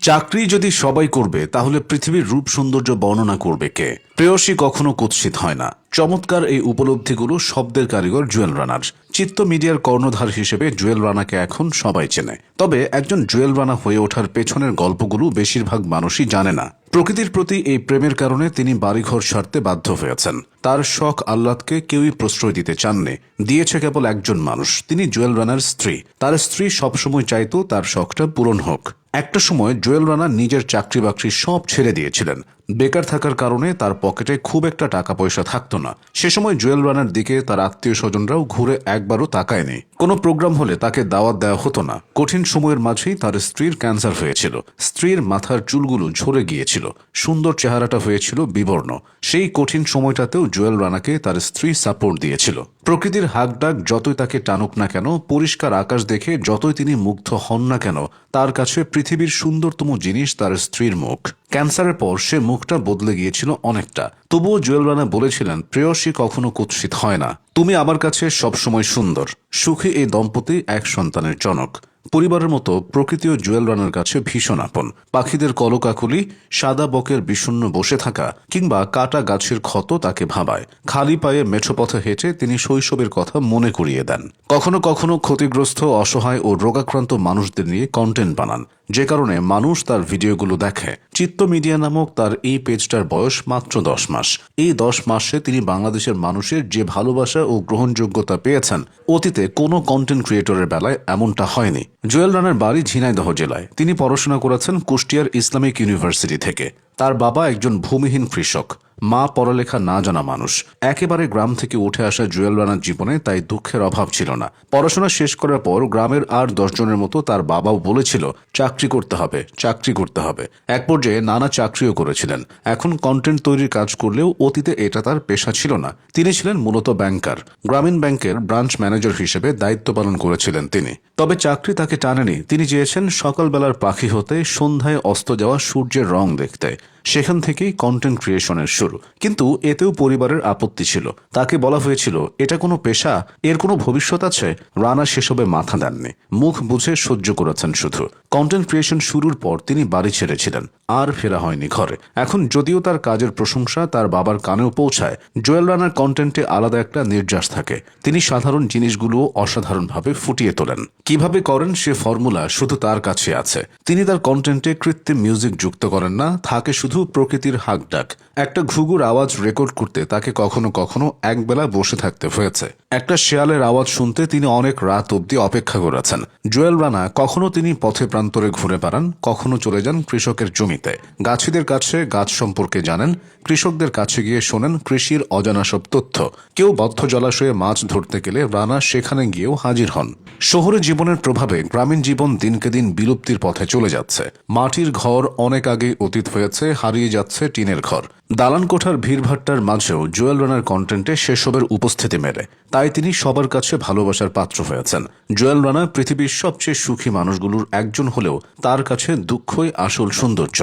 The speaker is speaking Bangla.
চাকরি যদি সবাই করবে তাহলে পৃথিবীর রূপ সৌন্দর্য বর্ণনা করবে কে? প্রেয়সী কখনো কুৎসিত হয় না। চমৎকার এই উপলব্ধিগুলো শব্দের কারিগর জুয়েল রানার। চিত্ত মিডিয়ার কর্ণধার হিসেবে জুয়েল রানাকে এখন সবাই চেনে। তবে একজন জুয়েল রানা হয়ে ওঠার পেছনের গল্পগুলো বেশিরভাগ মানুষই জানে না। প্রকৃতির প্রতি এই প্রেমের কারণে তিনি বাড়িঘর ছাড়তে বাধ্য হয়েছেন। তার শখ আহ্লাদকে কেউই প্রশ্রয় দিতে চাননি, দিয়েছে কেবল একজন মানুষ, তিনি জুয়েল রানার স্ত্রী। তার স্ত্রী সবসময় চাইতো তার শখটা পূরণ হোক। একটা সময় জুয়েল রানা নিজের চাকরি বাকরি সব ছেড়ে দিয়েছিলেন। বেকার থাকার কারণে তার পকেটে খুব একটা টাকা পয়সা থাকতো না। সে সময় জুয়েল রানার দিকে তার আত্মীয় স্বজনরাও ঘুরে একবারও তাকায়নি। কোনো প্রোগ্রাম হলে তাকে দাওয়াত দেওয়া হতো না। কঠিন সময়ের মাঝেই তার স্ত্রীর ক্যান্সার হয়েছিল। স্ত্রীর মাথার চুলগুলো ঝরে গিয়েছিল, সুন্দর চেহারাটা হয়েছিল বিবর্ণ। সেই কঠিন সময়টাতেও জুয়েল রানাকে তার স্ত্রী সাপোর্ট দিয়েছিল। প্রকৃতির হাকডাক যতই তাকে টানুক না কেন, পরিষ্কার আকাশ দেখে যতই তিনি মুগ্ধ হন না কেন, তার কাছে পৃথিবীর সুন্দরতম জিনিস তার স্ত্রীর মুখ। ক্যান্সারের পর সে মুখটা বদলে গিয়েছিল অনেকটা। তবুও জুয়েল রানা বলেছিলেন, প্রেয়সী কখনো কুৎসিত হয় না, তুমি আমার কাছে সবসময় সুন্দর। সুখী এই দম্পতি এক সন্তানের জনক। পরিবারের মতো প্রকৃতিও জুয়েল রানার কাছে ভীষণ আপন। পাখিদের কলকাকুলি, সাদা বকের বিষণ্ণ বসে থাকা কিংবা কাটা গাছের ক্ষত তাকে ভাবায়। খালি পায়ে মেঠো পথে হেঁটে তিনি শৈশবের কথা মনে করিয়ে দেন। কখনো কখনো ক্ষতিগ্রস্ত, অসহায় ও রোগাক্রান্ত মানুষদের নিয়ে কন্টেন্ট বানান, যে কারণে মানুষ তার ভিডিওগুলো দেখে। চিত্ত মিডিয়া নামক তার এই পেজটার বয়স মাত্র 10 মাস। এই 10 মাসে তিনি বাংলাদেশের মানুষের যে ভালোবাসা ও গ্রহণযোগ্যতা পেয়েছেন, অতীতে কোনো কন্টেন্ট ক্রিয়েটরের বেলায় এমনটা হয়নি। জুয়েল রানার বাড়ি ঝিনাইদহ জেলায়। তিনি পড়াশোনা করেছেন কুষ্টিয়ার ইসলামিক ইউনিভার্সিটি থেকে। তার বাবা একজন ভূমিহীন কৃষক, মা পড়ালেখা না জানা মানুষ। একেবারে গ্রাম থেকে উঠে আসা জুয়েল রানার জীবনে তাই দুঃখের অভাব ছিল না। পড়াশোনা শেষ করার পর গ্রামের আর 10 জনের মতো তার বাবাও বলেছিল চাকরি করতে হবে, চাকরি করতে হবে। এক পর্যায়ে নানা চাকরিও করেছিলেন। এখন কন্টেন্ট তৈরির কাজ করলেও অতীতে এটা তার পেশা ছিল না। তিনি ছিলেন মূলত ব্যাংকার। গ্রামীণ ব্যাংকের ব্রাঞ্চ ম্যানেজার হিসেবে দায়িত্ব পালন করেছিলেন তিনি। তবে চাকরি তাকে টানেনি। তিনি চেয়েছেন সকালবেলার পাখি হতে, সন্ধ্যায় অস্ত যাওয়া সূর্যের রং দেখতে। সেখান থেকেই কন্টেন্ট ক্রিয়েশনের শুরু। কিন্তু এতেও পরিবারের আপত্তি ছিল। তাকে বলা হয়েছিল, এটা কোনো পেশা, এর কোনো ভবিষ্যৎ আছে? রানা সেসবে মাথা দেননি, মুখ বুঝে সহ্য করেছেন শুধু। কন্টেন্ট ক্রিয়েশন শুরুর পর তিনি বাড়ি ছেড়েছিলেন, আর ফেরা হয়নি ঘরে। এখন যদিও তার কাজের প্রশংসা তার বাবার কানেও পৌঁছায়, জুয়েল রানার কন্টেন্টে আলাদা একটা নির্যাস থাকে। তিনি সাধারণ জিনিসগুলো অসাধারণভাবে ফুটিয়ে তোলেন। কিভাবে করেন সে ফর্মুলা শুধু তার কাছে আছে। তিনি তার কন্টেন্টে কৃত্রিম মিউজিক যুক্ত করেন না, থাকে শুধু প্রকৃতির হাকডাক। একটা ঘুঘুর আওয়াজ রেকর্ড করতে তাকে কখনো কখনো একবেলা বসে থাকতে হয়েছে। একটা শেয়ালের আওয়াজ শুনতে তিনি অনেক রাত অবধি অপেক্ষা করেছেন। জুয়েল রানা কখনো তিনি পথে প্রান্তরে ঘুরে বেড়ান, কখনো চলে যান কৃষকের জমিতে। গাছিদের কাছে গাছ সম্পর্কে জানেন, কৃষকদের কাছে গিয়ে শোনেন কৃষির অজানা সব তথ্য। কেউ বদ্ধ জলাশয়ে মাছ ধরতে গেলে রানা সেখানে গিয়েও হাজির হন। শহুরে জীবনের প্রভাবে গ্রামীণ জীবন দিনকে দিন বিলুপ্তির পথে চলে যাচ্ছে। মাটির ঘর অনেক আগেই অতীত হয়েছে, হারিয়ে যাচ্ছে টিনের ঘর। দালান কোঠার ভিড়ভাট্টার মাঝেও জুয়েল রানার কন্টেন্টে সেসবের উপস্থিতি মেলে। তাই তিনি সবার কাছে ভালোবাসার পাত্র হয়েছেন। জুয়েল রানা পৃথিবীর সবচেয়ে সুখী মানুষগুলোর একজন হলেও তার কাছে দুঃখই আসল সৌন্দর্য।